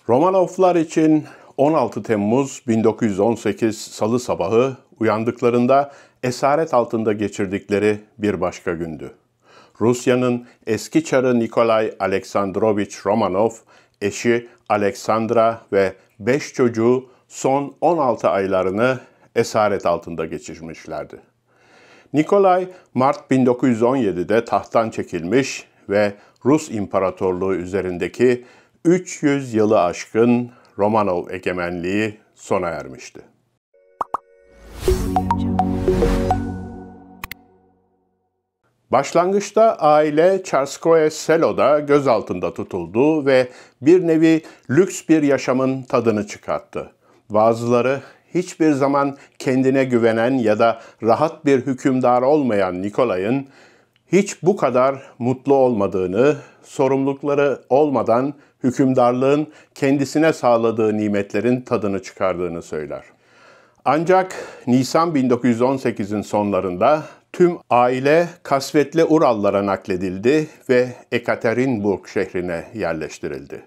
Romanovlar için 16 Temmuz 1918 Salı sabahı uyandıklarında esaret altında geçirdikleri bir başka gündü. Rusya'nın eski çarı Nikolay Aleksandrovich Romanov, eşi Aleksandra ve 5 çocuğu son 16 aylarını esaret altında geçirmişlerdi. Nikolay, Mart 1917'de tahttan çekilmiş ve Rus İmparatorluğu üzerindeki 300 yılı aşkın Romanov egemenliği sona ermişti. Başlangıçta aile Çarskoye Selo'da gözaltında tutuldu ve bir nevi lüks bir yaşamın tadını çıkarttı. Bazıları hiçbir zaman kendine güvenen ya da rahat bir hükümdar olmayan Nikolay'ın hiç bu kadar mutlu olmadığını, sorumlulukları olmadan hükümdarlığın kendisine sağladığı nimetlerin tadını çıkardığını söyler. Ancak Nisan 1918'in sonlarında tüm aile kasvetli Urallara nakledildi ve Ekaterinburg şehrine yerleştirildi.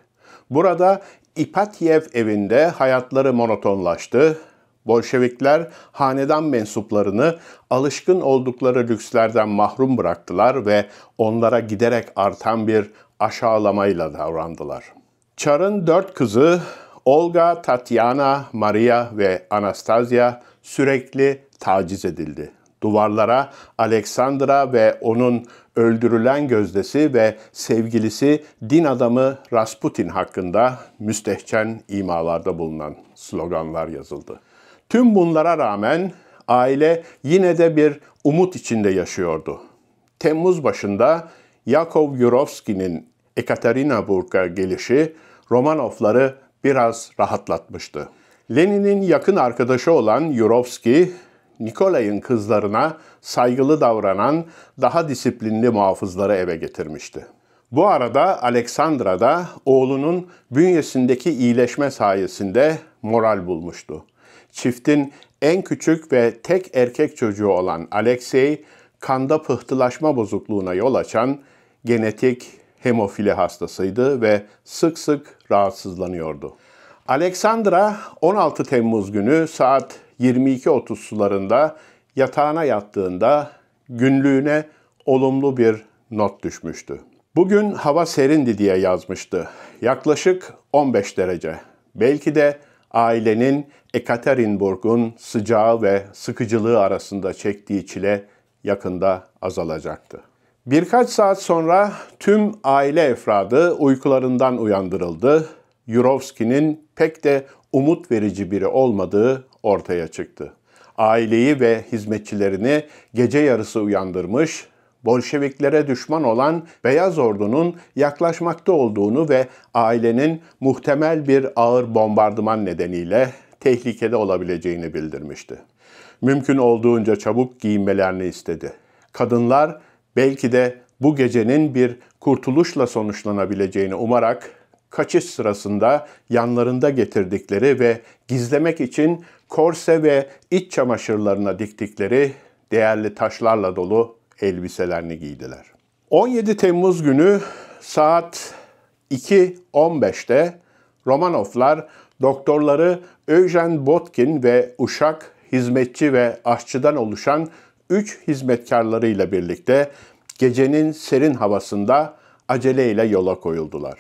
Burada İpatyev evinde hayatları monotonlaştı. Bolşevikler hanedan mensuplarını alışkın oldukları lükslerden mahrum bıraktılar ve onlara giderek artan bir aşağılamayla davrandılar. Çar'ın 4 kızı Olga, Tatyana, Maria ve Anastasia sürekli taciz edildi. Duvarlara Aleksandra ve onun öldürülen gözdesi ve sevgilisi din adamı Rasputin hakkında müstehcen imalarda bulunan sloganlar yazıldı. Tüm bunlara rağmen aile yine de bir umut içinde yaşıyordu. Temmuz başında Yakov Yurovski'nin Ekaterinburg'a gelişi Romanovları biraz rahatlatmıştı. Lenin'in yakın arkadaşı olan Yurovski, Nikolay'ın kızlarına saygılı davranan daha disiplinli muhafızları eve getirmişti. Bu arada Aleksandra da oğlunun bünyesindeki iyileşme sayesinde moral bulmuştu. Çiftin en küçük ve tek erkek çocuğu olan Alexey, kanda pıhtılaşma bozukluğuna yol açan genetik hemofili hastasıydı ve sık sık rahatsızlanıyordu. Alexandra 16 Temmuz günü saat 22.30 sularında yatağına yattığında günlüğüne olumlu bir not düşmüştü. Bugün hava serindi diye yazmıştı. Yaklaşık 15 derece. Belki de ailenin Ekaterinburg'un sıcağı ve sıkıcılığı arasında çektiği çile yakında azalacaktı. Birkaç saat sonra tüm aile efradı uykularından uyandırıldı. Yurovski'nin pek de umut verici biri olmadığı ortaya çıktı. Aileyi ve hizmetçilerini gece yarısı uyandırmış, Bolşeviklere düşman olan Beyaz Ordu'nun yaklaşmakta olduğunu ve ailenin muhtemel bir ağır bombardıman nedeniyle tehlikede olabileceğini bildirmişti. Mümkün olduğunca çabuk giyinmelerini istedi. Kadınlar belki de bu gecenin bir kurtuluşla sonuçlanabileceğini umarak kaçış sırasında yanlarında getirdikleri ve gizlemek için korse ve iç çamaşırlarına diktikleri değerli taşlarla dolu elbiselerini giydiler. 17 Temmuz günü saat 2:15'te Romanovlar doktorları Eugen Botkin ve uşak, hizmetçi ve aşçıdan oluşan 3 hizmetkarlarıyla birlikte gecenin serin havasında aceleyle yola koyuldular.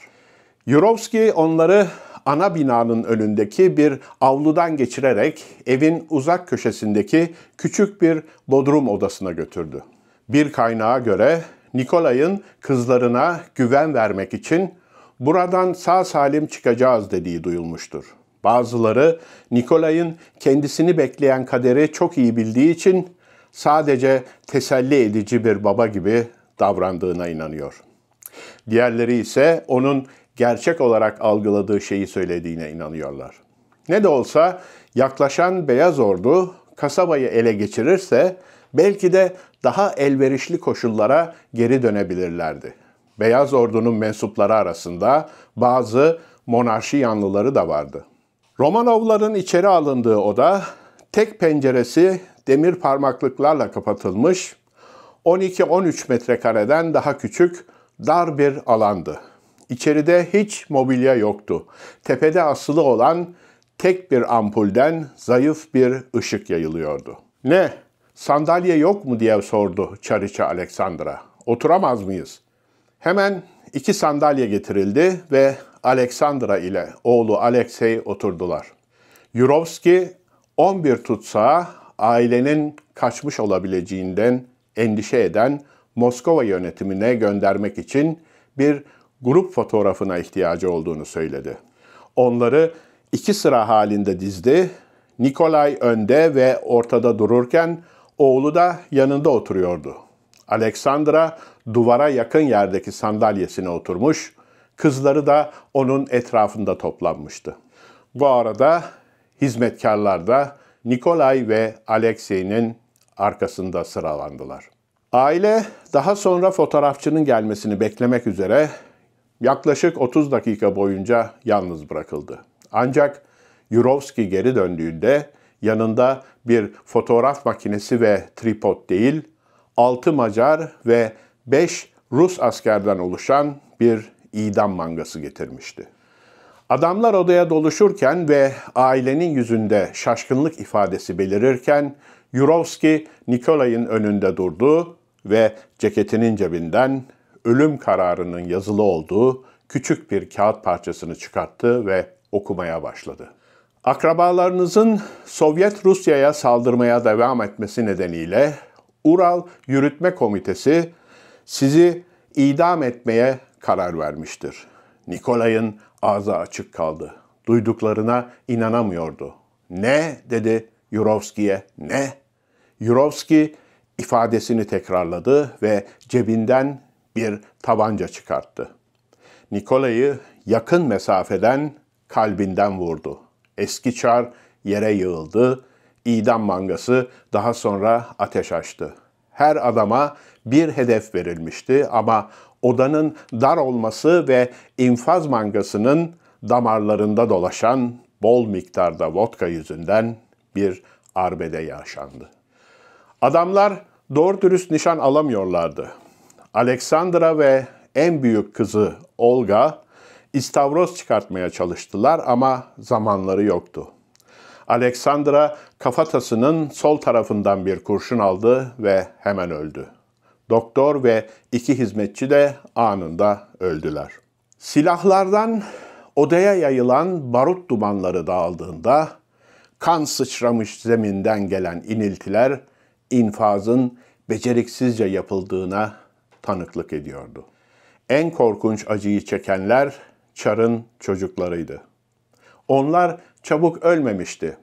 Yurovski onları ana binanın önündeki bir avludan geçirerek evin uzak köşesindeki küçük bir bodrum odasına götürdü. Bir kaynağa göre Nikolay'ın kızlarına güven vermek için buradan sağ salim çıkacağız dediği duyulmuştur. Bazıları Nikolay'ın kendisini bekleyen kaderi çok iyi bildiği için sadece teselli edici bir baba gibi davrandığına inanıyor. Diğerleri ise onun gerçek olarak algıladığı şeyi söylediğine inanıyorlar. Ne de olsa yaklaşan Beyaz Ordu kasabayı ele geçirirse belki de daha elverişli koşullara geri dönebilirlerdi. Beyaz Ordu'nun mensupları arasında bazı monarşi yanlıları da vardı. Romanovların içeri alındığı oda tek penceresi demir parmaklıklarla kapatılmış, 12-13 metrekareden daha küçük dar bir alandı. İçeride hiç mobilya yoktu. Tepede asılı olan tek bir ampulden zayıf bir ışık yayılıyordu. "Ne, sandalye yok mu?" diye sordu Çariçe Aleksandra. "Oturamaz mıyız?" Hemen 2 sandalye getirildi ve Aleksandra ile oğlu Alexey oturdular. Yurovski 11 tutsağı ailenin kaçmış olabileceğinden endişe eden Moskova yönetimine göndermek için bir grup fotoğrafına ihtiyacı olduğunu söyledi. Onları 2 sıra halinde dizdi. Nikolay önde ve ortada dururken oğlu da yanında oturuyordu. Aleksandra duvara yakın yerdeki sandalyesine oturmuş, kızları da onun etrafında toplanmıştı. Bu arada hizmetkarlar da Nikolay ve Alexey'nin arkasında sıralandılar. Aile daha sonra fotoğrafçının gelmesini beklemek üzere yaklaşık 30 dakika boyunca yalnız bırakıldı. Ancak Yurovski geri döndüğünde yanında bir fotoğraf makinesi ve tripod değil, 6 Macar ve 5 Rus askerden oluşan bir idam mangası getirmişti. Adamlar odaya doluşurken ve ailenin yüzünde şaşkınlık ifadesi belirirken Yurovski Nikolay'ın önünde durdu ve ceketinin cebinden ölüm kararının yazılı olduğu küçük bir kağıt parçasını çıkarttı ve okumaya başladı. "Akrabalarınızın Sovyet Rusya'ya saldırmaya devam etmesi nedeniyle Ural Yürütme Komitesi sizi idam etmeye karar vermiştir." Nikolay'ın ağzı açık kaldı. Duyduklarına inanamıyordu. "Ne?" dedi Yurovski'ye. "Ne?" Yurovski ifadesini tekrarladı ve cebinden bir tabanca çıkarttı. Nikolay'ı yakın mesafeden kalbinden vurdu. Eski çar yere yığıldı. İdam mangası daha sonra ateş açtı. Her adama bir hedef verilmişti ama odanın dar olması ve infaz mangasının damarlarında dolaşan bol miktarda vodka yüzünden bir arbede yaşandı. Adamlar doğru dürüst nişan alamıyorlardı. Aleksandra ve en büyük kızı Olga istavroz çıkartmaya çalıştılar ama zamanları yoktu. Aleksandra kafatasının sol tarafından bir kurşun aldı ve hemen öldü. Doktor ve 2 hizmetçi de anında öldüler. Silahlardan odaya yayılan barut dumanları dağıldığında kan sıçramış zeminden gelen iniltiler infazın beceriksizce yapıldığına tanıklık ediyordu. En korkunç acıyı çekenler Çar'ın çocuklarıydı. Onlar çabuk ölmemişti.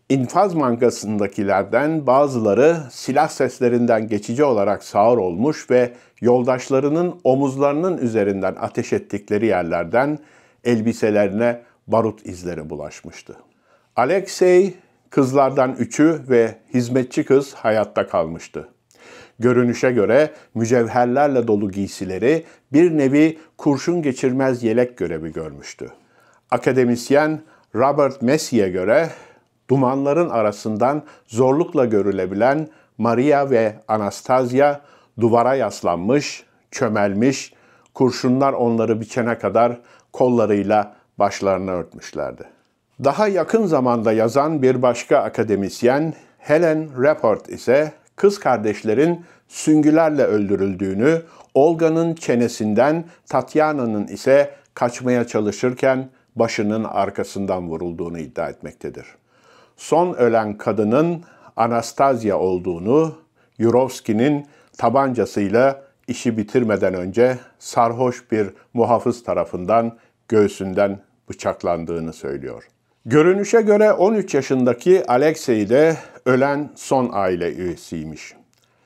İnfaz mangasındakilerden bazıları silah seslerinden geçici olarak sağır olmuş ve yoldaşlarının omuzlarının üzerinden ateş ettikleri yerlerden elbiselerine barut izleri bulaşmıştı. Alexey, kızlardan 3'ü ve hizmetçi kız hayatta kalmıştı. Görünüşe göre mücevherlerle dolu giysileri bir nevi kurşun geçirmez yelek görevi görmüştü. Akademisyen Robert Messie'ye göre dumanların arasından zorlukla görülebilen Maria ve Anastasia duvara yaslanmış, çömelmiş, kurşunlar onları biçene kadar kollarıyla başlarını örtmüşlerdi. Daha yakın zamanda yazan bir başka akademisyen Helen Rapport ise kız kardeşlerin süngülerle öldürüldüğünü, Olga'nın çenesinden, Tatyana'nın ise kaçmaya çalışırken başının arkasından vurulduğunu iddia etmektedir. Son ölen kadının Anastasia olduğunu, Yurovski'nin tabancasıyla işi bitirmeden önce sarhoş bir muhafız tarafından göğsünden bıçaklandığını söylüyor. Görünüşe göre 13 yaşındaki Alexey de ölen son aile üyesiymiş.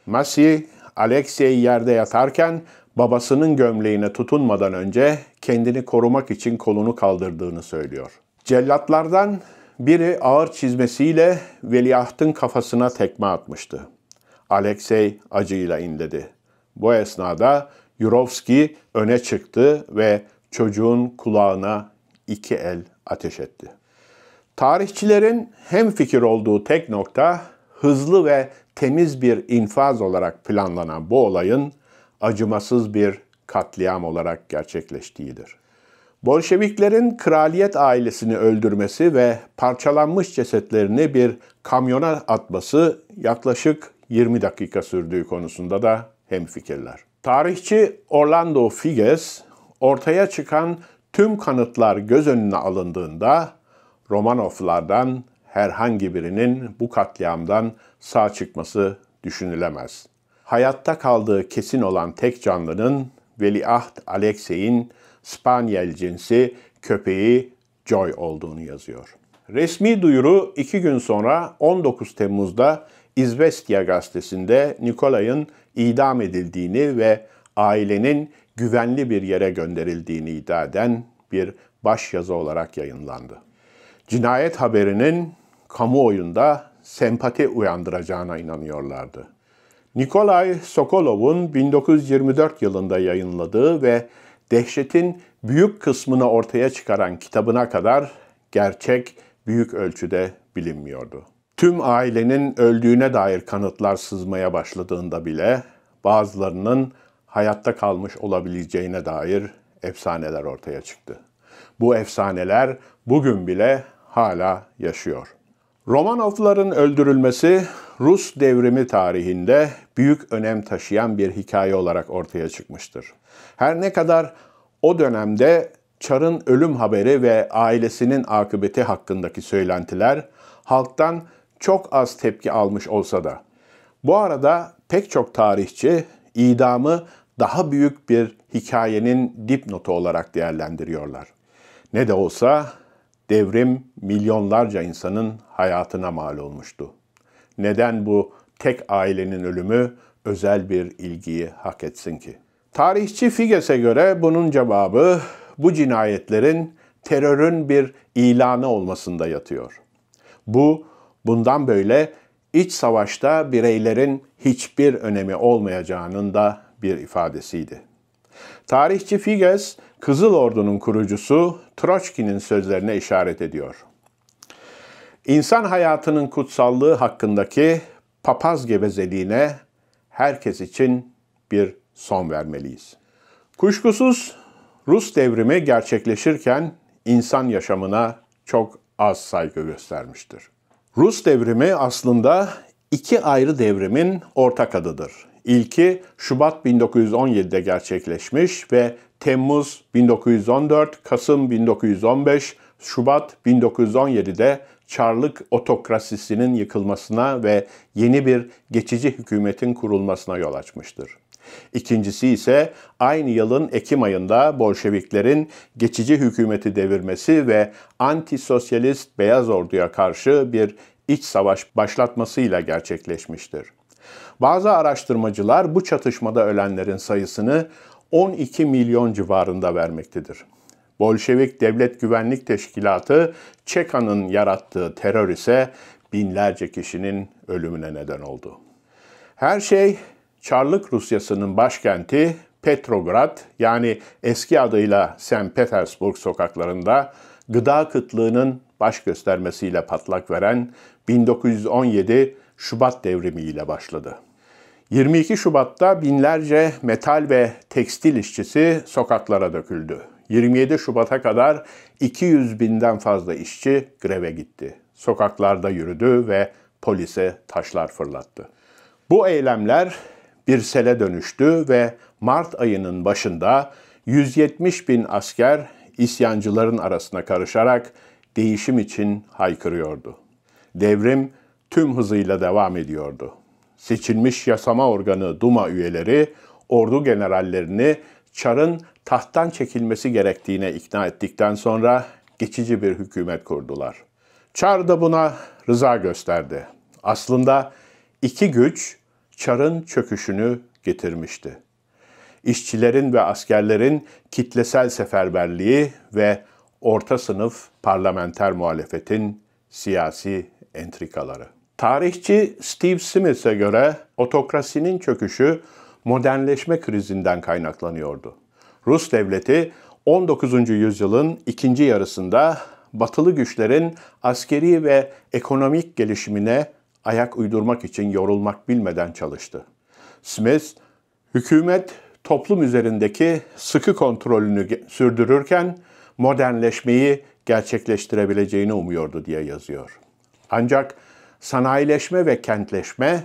Masi, Alexey yerde yatarken babasının gömleğine tutunmadan önce kendini korumak için kolunu kaldırdığını söylüyor. Cellatlardan biri ağır çizmesiyle veliahtın kafasına tekme atmıştı. Alexey acıyla inledi. Bu esnada Yurovski öne çıktı ve çocuğun kulağına 2 el ateş etti. Tarihçilerin hemfikir olduğu tek nokta, hızlı ve temiz bir infaz olarak planlanan bu olayın acımasız bir katliam olarak gerçekleştiğidir. Bolşeviklerin kraliyet ailesini öldürmesi ve parçalanmış cesetlerini bir kamyona atması yaklaşık 20 dakika sürdüğü konusunda da hemfikirler. Tarihçi Orlando Figes, ortaya çıkan tüm kanıtlar göz önüne alındığında Romanovlardan herhangi birinin bu katliamdan sağ çıkması düşünülemez. Hayatta kaldığı kesin olan tek canlının Veliaht Alexey'in Spaniel cinsi köpeği Joy olduğunu yazıyor. Resmi duyuru 2 gün sonra 19 Temmuz'da İzvestiya gazetesinde Nikolay'ın idam edildiğini ve ailenin güvenli bir yere gönderildiğini iddia eden bir başyazı olarak yayınlandı. Cinayet haberinin kamuoyunda sempati uyandıracağına inanıyorlardı. Nikolay Sokolov'un 1924 yılında yayınladığı ve dehşetin büyük kısmını ortaya çıkaran kitabına kadar gerçek büyük ölçüde bilinmiyordu. Tüm ailenin öldüğüne dair kanıtlar sızmaya başladığında bile bazılarının hayatta kalmış olabileceğine dair efsaneler ortaya çıktı. Bu efsaneler bugün bile hala yaşıyor. Romanovların öldürülmesi Rus devrimi tarihinde büyük önem taşıyan bir hikaye olarak ortaya çıkmıştır. Her ne kadar o dönemde Çar'ın ölüm haberi ve ailesinin akıbeti hakkındaki söylentiler halktan çok az tepki almış olsa da, bu arada pek çok tarihçi idamı daha büyük bir hikayenin dipnotu olarak değerlendiriyorlar. Ne de olsa devrim milyonlarca insanın hayatına mal olmuştu. Neden bu tek ailenin ölümü özel bir ilgiyi hak etsin ki? Tarihçi Figes'e göre bunun cevabı bu cinayetlerin terörün bir ilanı olmasında yatıyor. Bundan böyle iç savaşta bireylerin hiçbir önemi olmayacağının da bir ifadesiydi. Tarihçi Figes, Kızıl Ordu'nun kurucusu Troçki'nin sözlerine işaret ediyor. İnsan hayatının kutsallığı hakkındaki papaz gevezeliğine herkes için bir son vermeliyiz. Kuşkusuz Rus devrimi gerçekleşirken insan yaşamına çok az saygı göstermiştir. Rus devrimi aslında iki ayrı devrimin ortak adıdır. İlki Şubat 1917'de gerçekleşmiş ve Temmuz 1914, Kasım 1915, Şubat 1917'de Çarlık otokrasisinin yıkılmasına ve yeni bir geçici hükümetin kurulmasına yol açmıştır. İkincisi ise aynı yılın Ekim ayında Bolşeviklerin geçici hükümeti devirmesi ve antisosyalist Beyaz Ordu'ya karşı bir iç savaş başlatmasıyla gerçekleşmiştir. Bazı araştırmacılar bu çatışmada ölenlerin sayısını 12 milyon civarında vermektedir. Bolşevik Devlet Güvenlik Teşkilatı, ÇEKA'nın yarattığı terör ise binlerce kişinin ölümüne neden oldu. Her şey Çarlık Rusyası'nın başkenti Petrograd, yani eski adıyla St. Petersburg sokaklarında gıda kıtlığının baş göstermesiyle patlak veren 1917 Şubat devrimi ile başladı. 22 Şubat'ta binlerce metal ve tekstil işçisi sokaklara döküldü. 27 Şubat'a kadar 200 binden fazla işçi greve gitti. Sokaklarda yürüdü ve polise taşlar fırlattı. Bu eylemler bir sele dönüştü ve Mart ayının başında 170 bin asker isyancıların arasına karışarak değişim için haykırıyordu. Devrim tüm hızıyla devam ediyordu. Seçilmiş yasama organı Duma üyeleri ordu generallerini Çar'ın tahttan çekilmesi gerektiğine ikna ettikten sonra geçici bir hükümet kurdular. Çar da buna rıza gösterdi. Aslında iki güç Çar'ın çöküşünü getirmişti. İşçilerin ve askerlerin kitlesel seferberliği ve orta sınıf parlamenter muhalefetin siyasi entrikaları. Tarihçi Steve Smith'e göre otokrasinin çöküşü modernleşme krizinden kaynaklanıyordu. Rus devleti 19. yüzyılın ikinci yarısında batılı güçlerin askeri ve ekonomik gelişimine ayak uydurmak için yorulmak bilmeden çalıştı. Smith, hükümet toplum üzerindeki sıkı kontrolünü sürdürürken modernleşmeyi gerçekleştirebileceğini umuyordu diye yazıyor. Ancak sanayileşme ve kentleşme,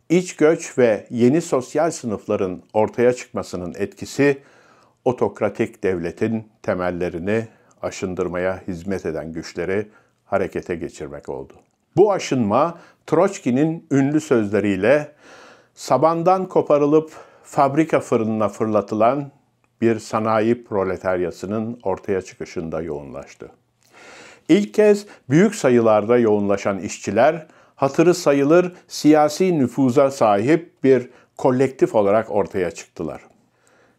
iç göç ve yeni sosyal sınıfların ortaya çıkmasının etkisi otokratik devletin temellerini aşındırmaya hizmet eden güçleri harekete geçirmek oldu. Bu aşınma Troçki'nin ünlü sözleriyle sabandan koparılıp fabrika fırınına fırlatılan bir sanayi proletaryasının ortaya çıkışında yoğunlaştı. İlk kez büyük sayılarda yoğunlaşan işçiler, hatırı sayılır siyasi nüfuza sahip bir kolektif olarak ortaya çıktılar.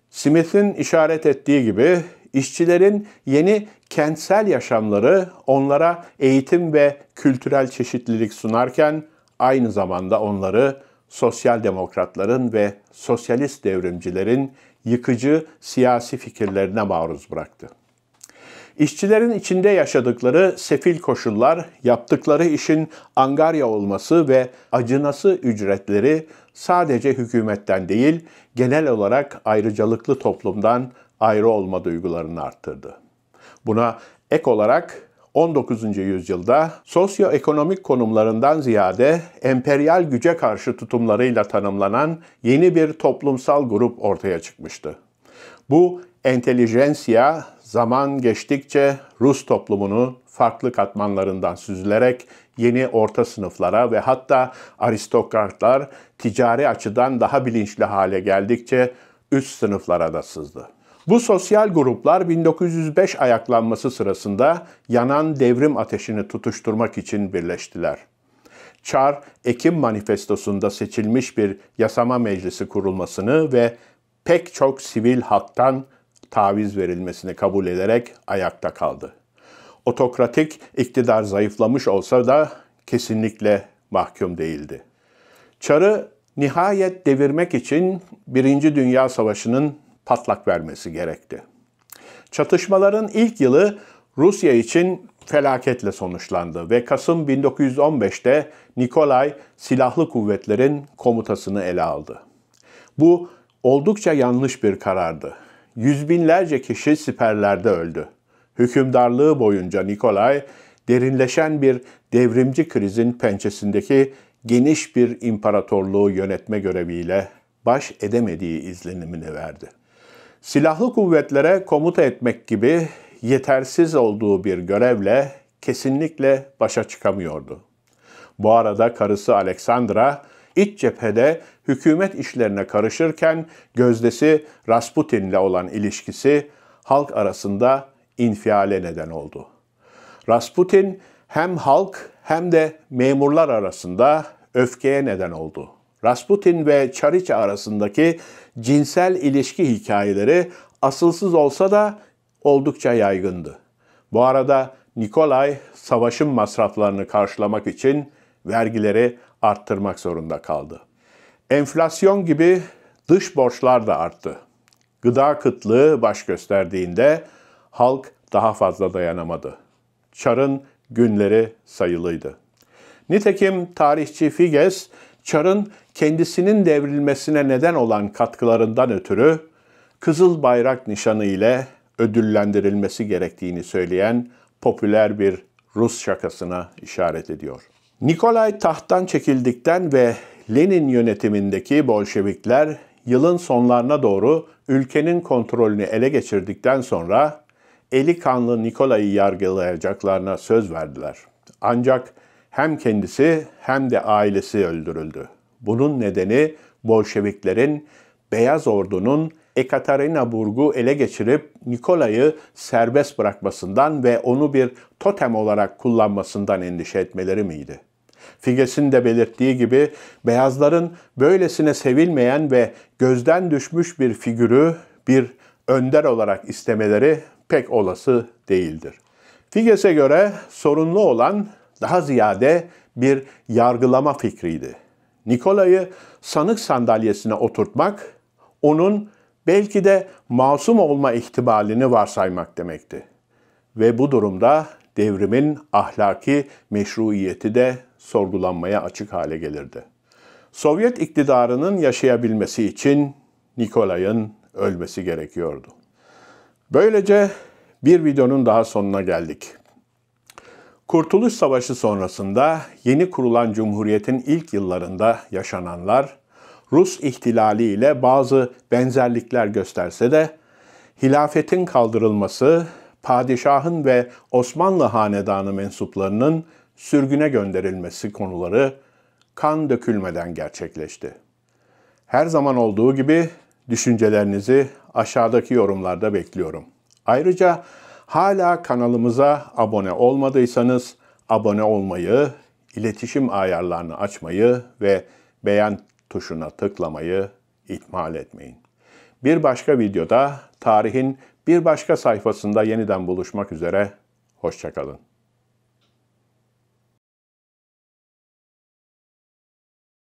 Smith'in işaret ettiği gibi işçilerin yeni kentsel yaşamları onlara eğitim ve kültürel çeşitlilik sunarken aynı zamanda onları sosyal demokratların ve sosyalist devrimcilerin yıkıcı siyasi fikirlerine maruz bıraktı. İşçilerin içinde yaşadıkları sefil koşullar, yaptıkları işin angarya olması ve acınası ücretleri sadece hükümetten değil, genel olarak ayrıcalıklı toplumdan ayrı olma duygularını arttırdı. Buna ek olarak 19. yüzyılda sosyoekonomik konumlarından ziyade emperyal güce karşı tutumlarıyla tanımlanan yeni bir toplumsal grup ortaya çıkmıştı. Bu entelijensiya zaman geçtikçe Rus toplumunu farklı katmanlarından süzülerek yeni orta sınıflara ve hatta aristokratlar ticari açıdan daha bilinçli hale geldikçe üst sınıflara da sızdı. Bu sosyal gruplar 1905 ayaklanması sırasında yanan devrim ateşini tutuşturmak için birleştiler. Çar, Ekim Manifestosu'nda seçilmiş bir yasama meclisi kurulmasını ve pek çok sivil haktan taviz verilmesini kabul ederek ayakta kaldı. Otokratik iktidar zayıflamış olsa da kesinlikle mahkum değildi. Çar'ı nihayet devirmek için Birinci Dünya Savaşı'nın patlak vermesi gerekti. Çatışmaların ilk yılı Rusya için felaketle sonuçlandı ve Kasım 1915'te Nikolay silahlı kuvvetlerin komutasını ele aldı. Bu oldukça yanlış bir karardı. Yüz binlerce kişi siperlerde öldü. Hükümdarlığı boyunca Nikolay, derinleşen bir devrimci krizin pençesindeki geniş bir imparatorluğu yönetme göreviyle baş edemediği izlenimini verdi. Silahlı kuvvetlere komuta etmek gibi yetersiz olduğu bir görevle kesinlikle başa çıkamıyordu. Bu arada karısı Aleksandra, iç cephede hükümet işlerine karışırken gözdesi Rasputin'le olan ilişkisi halk arasında infiale neden oldu. Rasputin hem halk hem de memurlar arasında öfkeye neden oldu. Rasputin ve Çariçe arasındaki cinsel ilişki hikayeleri asılsız olsa da oldukça yaygındı. Bu arada Nikolay savaşın masraflarını karşılamak için vergileri arttırmak zorunda kaldı. Enflasyon gibi dış borçlar da arttı. Gıda kıtlığı baş gösterdiğinde halk daha fazla dayanamadı. Çar'ın günleri sayılıydı. Nitekim tarihçi Figes, Çar'ın kendisinin devrilmesine neden olan katkılarından ötürü Kızıl Bayrak nişanı ile ödüllendirilmesi gerektiğini söyleyen popüler bir Rus şakasına işaret ediyor. Nikolay tahttan çekildikten ve Lenin yönetimindeki Bolşevikler yılın sonlarına doğru ülkenin kontrolünü ele geçirdikten sonra eli kanlı Nikolay'ı yargılayacaklarına söz verdiler. Ancak hem kendisi hem de ailesi öldürüldü. Bunun nedeni Bolşeviklerin Beyaz Ordu'nun Ekaterinburg'u ele geçirip Nikolay'ı serbest bırakmasından ve onu bir totem olarak kullanmasından endişe etmeleri miydi? Figes'in de belirttiği gibi beyazların böylesine sevilmeyen ve gözden düşmüş bir figürü bir önder olarak istemeleri pek olası değildir. Figes'e göre sorunlu olan daha ziyade bir yargılama fikriydi. Nikolay'ı sanık sandalyesine oturtmak, onun belki de masum olma ihtimalini varsaymak demekti. Ve bu durumda devrimin ahlaki meşruiyeti de sorgulanmaya açık hale gelirdi. Sovyet iktidarının yaşayabilmesi için Nikolay'ın ölmesi gerekiyordu. Böylece bir videonun daha sonuna geldik. Kurtuluş Savaşı sonrasında yeni kurulan Cumhuriyet'in ilk yıllarında yaşananlar, Rus ihtilali ile bazı benzerlikler gösterse de, hilafetin kaldırılması, padişahın ve Osmanlı Hanedanı mensuplarının sürgüne gönderilmesi konuları kan dökülmeden gerçekleşti. Her zaman olduğu gibi düşüncelerinizi aşağıdaki yorumlarda bekliyorum. Ayrıca hala kanalımıza abone olmadıysanız abone olmayı, iletişim ayarlarını açmayı ve beğen tuşuna tıklamayı ihmal etmeyin. Bir başka videoda tarihin bir başka sayfasında yeniden buluşmak üzere. Hoşça kalın.